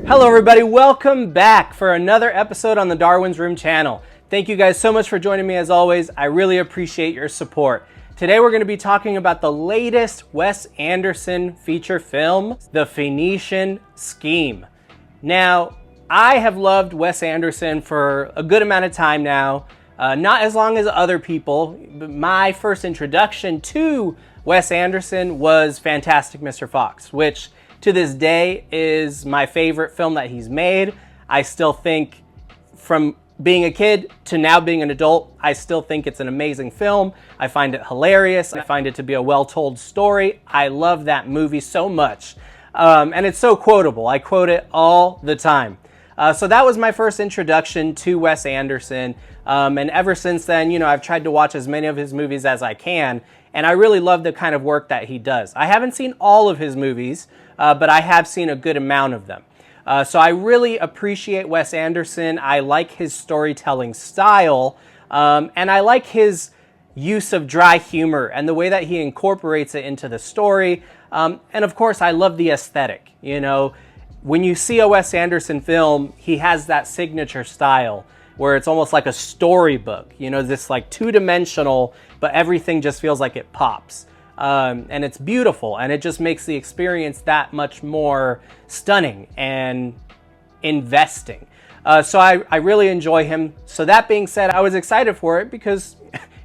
Hello everybody, welcome back for another episode on the Darwin's Room channel. Thank you guys so much for joining me as always. I really appreciate your support. Today we're going to be talking about the latest Wes Anderson feature film, The Phoenician Scheme. Now, I have loved Wes Anderson for a good amount of time now, not as long as other people. But my first introduction to Wes Anderson was Fantastic Mr. Fox, which to this day is my favorite film that he's made. I still think, from being a kid to now being an adult, I still think it's an amazing film. I find it hilarious. I find it to be a well-told story. I love that movie so much. And it's so quotable. I quote it all the time. So that was my first introduction to Wes Anderson. And ever since then, I've tried to watch as many of his movies as I can. And I really love the kind of work that he does. I haven't seen all of his movies, but I have seen a good amount of them. So I really appreciate Wes Anderson. I like his storytelling style, and I like his use of dry humor and the way that he incorporates it into the story. And of course, I love the aesthetic. When you see a Wes Anderson film, he has that signature style where it's almost like a storybook, this like two-dimensional, but everything just feels like it pops. And it's beautiful, and it just makes the experience that much more stunning and investing. So I really enjoy him. So that being said, I was excited for it because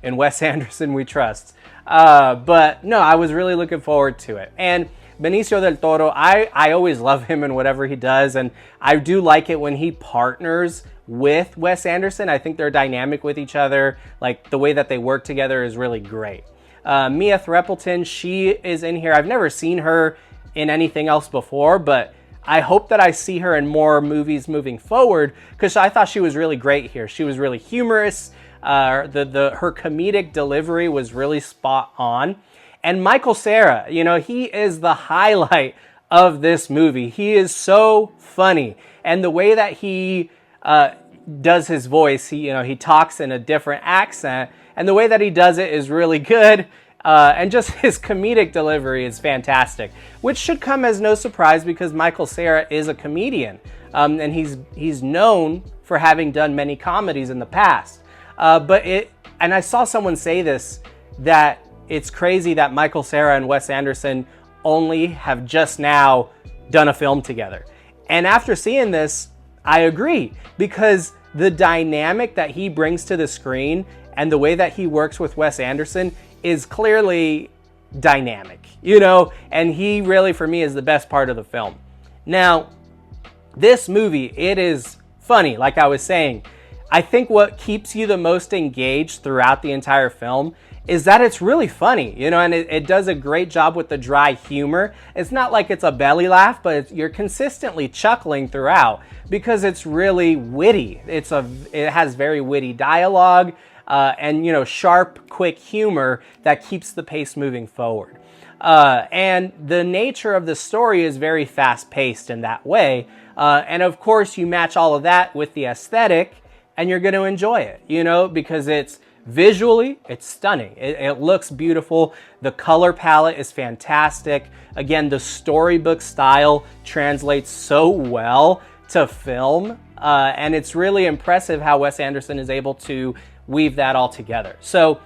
in Wes Anderson we trust. But no, I was really looking forward to it. And Benicio del Toro, I always love him in whatever he does, and I do like it when he partners with Wes Anderson. I think they're dynamic with each other. Like, the way that they work together is really great. Mia Threpleton, she is in here. I've never seen her in anything else before, but I hope that I see her in more movies moving forward, because I thought she was really great here. She was really humorous. Her comedic delivery was really spot on. And Michael Cera, he is the highlight of this movie. He is so funny. And the way that he does his voice, he talks in a different accent, and the way that he does it is really good. And just his comedic delivery is fantastic, which should come as no surprise because Michael Cera is a comedian. And he's known for having done many comedies in the past. And I saw someone say this, that it's crazy that Michael Cera and Wes Anderson only have just now done a film together. And after seeing this, I agree, because the dynamic that he brings to the screen and the way that he works with Wes Anderson is clearly dynamic, and he really, for me, is the best part of the film. Now, this movie, it is funny, like I was saying. I think what keeps you the most engaged throughout the entire film is that it's really funny, and it does a great job with the dry humor. It's not like it's a belly laugh, but you're consistently chuckling throughout because it's really witty. It has very witty dialogue and sharp, quick humor that keeps the pace moving forward. And the nature of the story is very fast-paced in that way. And of course, you match all of that with the aesthetic, and you're going to enjoy it, because it's visually, it's stunning. It looks beautiful. The color palette is fantastic. Again, the storybook style translates so well to film. And it's really impressive how Wes Anderson is able to weave that all together. So,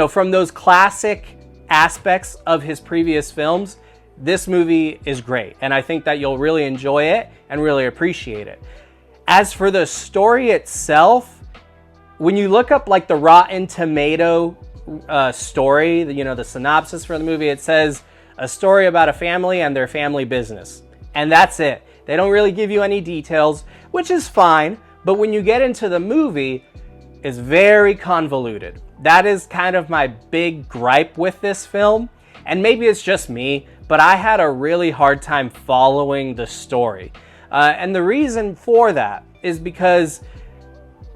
from those classic aspects of his previous films, this movie is great. And I think that you'll really enjoy it and really appreciate it. As for the story itself, when you look up like the Rotten Tomato story, the synopsis for the movie, it says a story about a family and their family business. And that's it. They don't really give you any details, which is fine. But when you get into the movie, it's very convoluted. That is kind of my big gripe with this film. And maybe it's just me, but I had a really hard time following the story. And the reason for that is because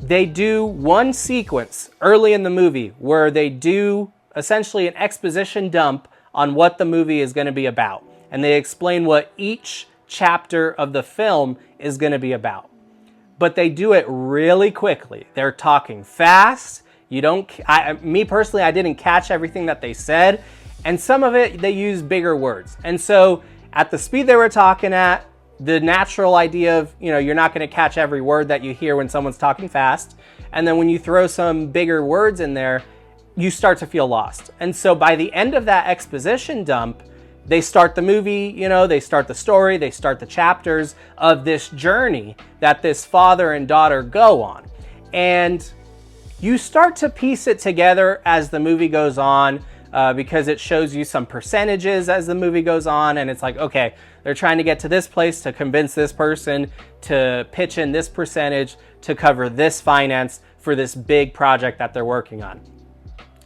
they do one sequence early in the movie where they do essentially an exposition dump on what the movie is going to be about. And they explain what each chapter of the film is going to be about. But they do it really quickly. They're talking fast. Me personally, I didn't catch everything that they said. And some of it, they use bigger words. And so at the speed they were talking at, the natural idea of, you're not going to catch every word that you hear when someone's talking fast. And then when you throw some bigger words in there, you start to feel lost. And so by the end of that exposition dump, they start the movie, they start the story, they start the chapters of this journey that this father and daughter go on. And you start to piece it together as the movie goes on, because it shows you some percentages as the movie goes on. And it's like, okay, they're trying to get to this place to convince this person to pitch in this percentage to cover this finance for this big project that they're working on.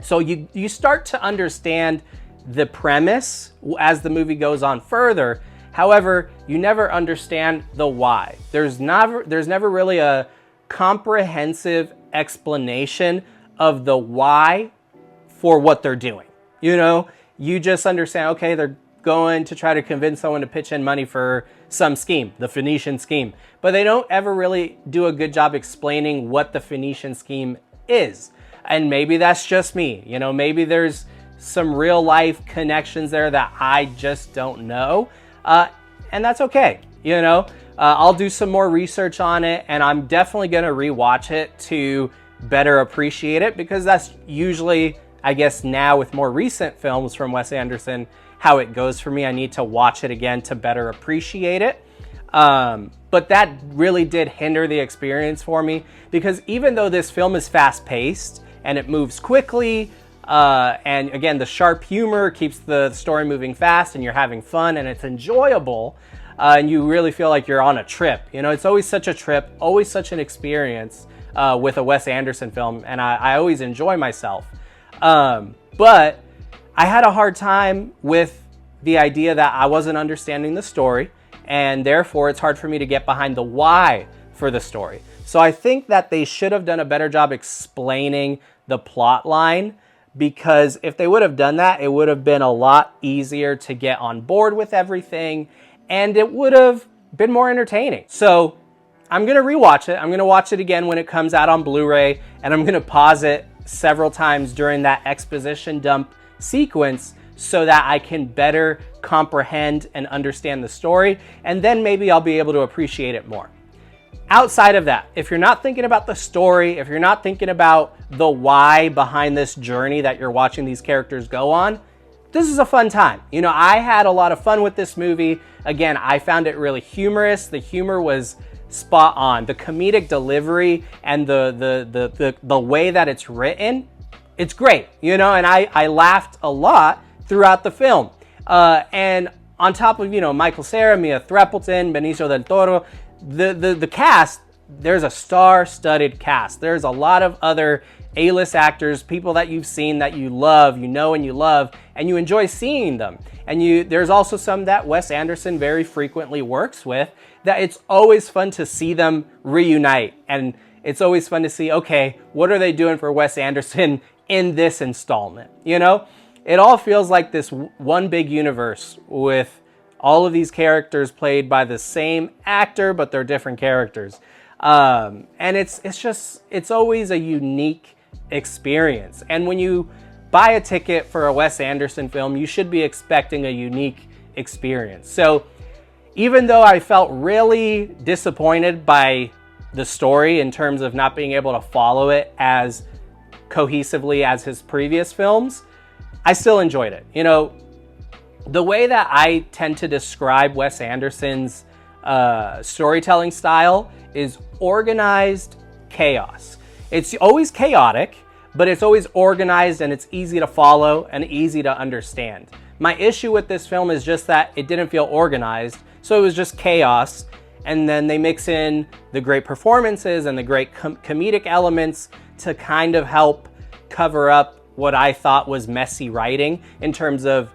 So you start to understand the premise as the movie goes on further. However, you never understand the why. There's never really a comprehensive explanation of the why for what they're doing. You just understand, okay, they're going to try to convince someone to pitch in money for some scheme, the Phoenician scheme. But they don't ever really do a good job explaining what the Phoenician scheme is. And maybe that's just me. Maybe there's some real life connections there that I just don't know. And that's okay. I'll do some more research on it, and I'm definitely going to rewatch it to better appreciate it, because that's usually, I guess now with more recent films from Wes Anderson, how it goes for me. I need to watch it again to better appreciate it. But that really did hinder the experience for me, because even though this film is fast paced and it moves quickly, and again, the sharp humor keeps the story moving fast and you're having fun and it's enjoyable, and you really feel like you're on a trip. It's always such a trip, always such an experience with a Wes Anderson film, and I always enjoy myself. But I had a hard time with the idea that I wasn't understanding the story, and therefore it's hard for me to get behind the why for the story. So I think that they should have done a better job explaining the plot line, because if they would have done that, it would have been a lot easier to get on board with everything, and it would have been more entertaining. So I'm going to rewatch it. I'm going to watch it again when it comes out on Blu-ray, and I'm going to pause it several times during that exposition dump sequence so that I can better comprehend and understand the story, and then maybe I'll be able to appreciate it more. Outside of that, if you're not thinking about the story, if you're not thinking about the why behind this journey that you're watching these characters go on, this is a fun time. I had a lot of fun with this movie. Again, I found it really humorous. The humor was spot on. The comedic delivery and the way that it's written, it's great, and I laughed a lot throughout the film. And on top of, Michael Cera, Mia Threppleton, Benicio del Toro, the cast, there's a star-studded cast. There's a lot of other A-list actors, people that you've seen, that you love, and you love, and you enjoy seeing them. And there's also some that Wes Anderson very frequently works with, that it's always fun to see them reunite. And it's always fun to see, okay, what are they doing for Wes Anderson in this installment? It all feels like this one big universe with all of these characters played by the same actor, but they're different characters. And it's always a unique experience. And when you buy a ticket for a Wes Anderson film, you should be expecting a unique experience. So even though I felt really disappointed by the story in terms of not being able to follow it as cohesively as his previous films, I still enjoyed it. The way that I tend to describe Wes Anderson's storytelling style is organized chaos. It's always chaotic, but it's always organized, and it's easy to follow and easy to understand. My issue with this film is just that it didn't feel organized, so it was just chaos. And then they mix in the great performances and the great comedic elements to kind of help cover up what I thought was messy writing in terms of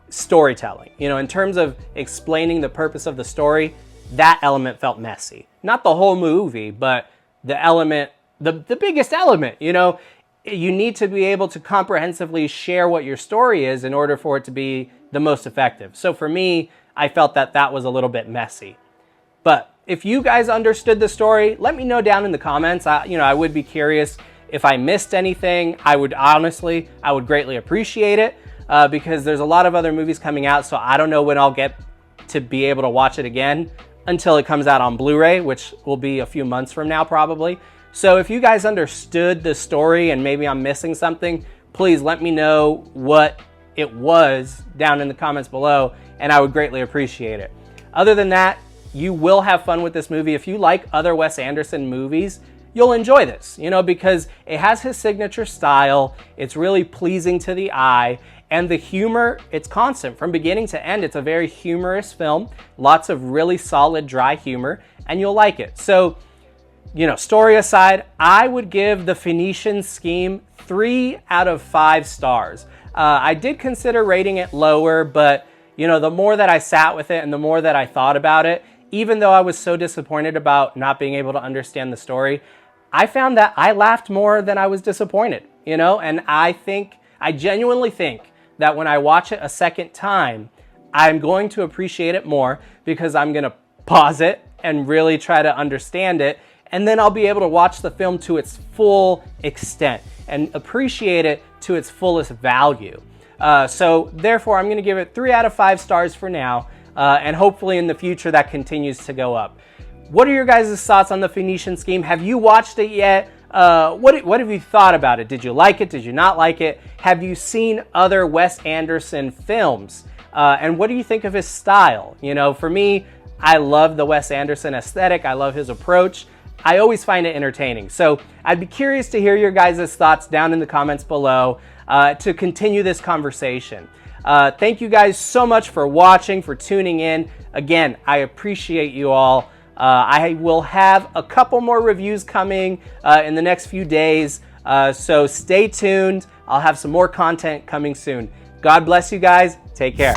storytelling. In terms of explaining the purpose of the story, that element felt messy. Not the whole movie, but the element, the biggest element. You need to be able to comprehensively share what your story is in order for it to be the most effective. So for me, I felt that was a little bit messy. But if you guys understood the story, let me know down in the comments. I would be curious if I missed anything. I would greatly appreciate it, because there's a lot of other movies coming out, so I don't know when I'll get to be able to watch it again until it comes out on Blu-ray, which will be a few months from now probably. So if you guys understood the story and maybe I'm missing something, please let me know what it was down in the comments below, and I would greatly appreciate it. Other than that, you will have fun with this movie. If you like other Wes Anderson movies, you'll enjoy this, because it has his signature style. It's really pleasing to the eye, and the humor, it's constant from beginning to end. It's a very humorous film, lots of really solid dry humor, and you'll like it. So, story aside, I would give The Phoenician Scheme 3 out of 5 stars. I did consider rating it lower, but the more that I sat with it and the more that I thought about it, even though I was so disappointed about not being able to understand the story, I found that I laughed more than I was disappointed, and I genuinely think that when I watch it a second time, I'm going to appreciate it more because I'm going to pause it and really try to understand it, and then I'll be able to watch the film to its full extent and appreciate it to its fullest value. So therefore, I'm going to give it 3 out of 5 stars for now, and hopefully in the future that continues to go up. What are your guys' thoughts on The Phoenician Scheme? Have you watched it yet? What have you thought about it? Did you like it? Did you not like it? Have you seen other Wes Anderson films? And what do you think of his style? For me, I love the Wes Anderson aesthetic. I love his approach. I always find it entertaining. So I'd be curious to hear your guys' thoughts down in the comments below to continue this conversation. Thank you guys so much for watching, for tuning in. Again, I appreciate you all. I will have a couple more reviews coming in the next few days, so stay tuned. I'll have some more content coming soon. God bless you guys. Take care.